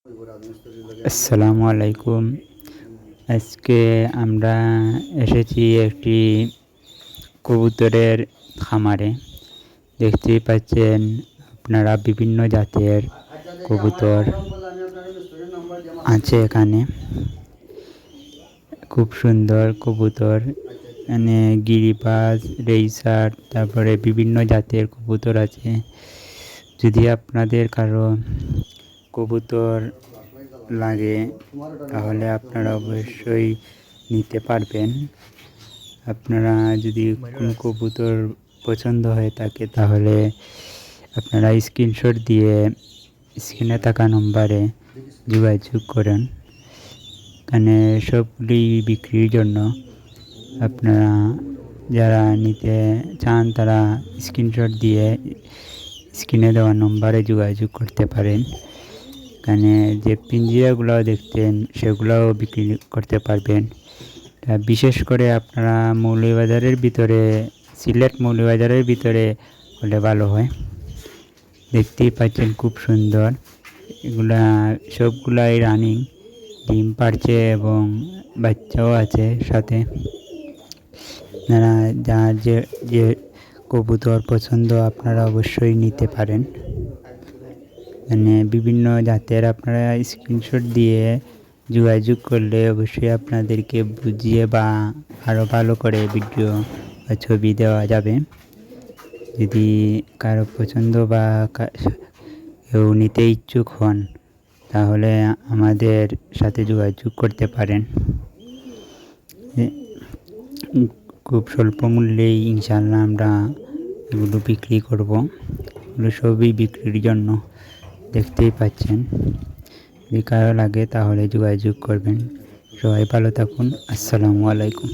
আসসালামু আলাইকুম। আজকে আমরা এসেছি একটি কবুতরের খামারে। দেখতেই পাচ্ছেন আপনারা বিভিন্ন জাতের কবুতর আছে এখানে। খুব সুন্দর কবুতর, এখানে গিরিবাজ, রেইসার, তারপরে বিভিন্ন জাতের কবুতর আছে। যদি আপনাদের কারো কবুতর লাগে তাহলে আপনারা অবশ্যই নিতে পারবেন। আপনারা যদি কোনো কবুতর পছন্দ হয়ে থাকে তাহলে আপনারা স্ক্রিনশট দিয়ে স্ক্রিনে থাকা নম্বরে যোগাযোগ করেন। এখানে সবগুলি বিক্রির জন্য আপনারা যারা নিতে চান তারা স্ক্রিনশট দিয়ে স্ক্রিনে দেওয়া নম্বরে যোগাযোগ করতে পারেন। এখানে যে পিঞ্জিরাগুলো দেখতেন সেগুলোও বিক্রি করতে পারবেন। বিশেষ করে আপনারা মৌলভীবাজারের ভিতরে, সিলেট মৌলভীবাজারের ভিতরে হলে ভালো হয়। দেখতেই পাচ্ছেন খুব সুন্দর, এগুলা সবগুলাই রানিং, ডিম পাড়ছে এবং বাচ্চাও আছে সাথে। আপনারা যার যে কবুতর পছন্দ আপনারা অবশ্যই নিতে পারেন। মানে বিভিন্ন জাতের আপনারা স্ক্রিনশট দিয়ে যোগাযোগ করলে অবশ্যই আপনাদেরকে বুঝিয়ে বা আরও ভালো করে ভিডিও বা ছবি দেওয়া যাবে। যদি কারো পছন্দ বা কেউ নিতে ইচ্ছুক হন তাহলে আমাদের সাথে যোগাযোগ করতে পারেন। খুব স্বল্প মূল্যেই ইনশাআল্লাহ আমরা এগুলো বিক্রি করব। এগুলো সবই বিক্রির জন্য, দেখতেই পাচ্ছেন। যদি কারো লাগে তাহলে যোগাযোগ করবেন। সবাই ভালো থাকুন। আসসালামু আলাইকুম।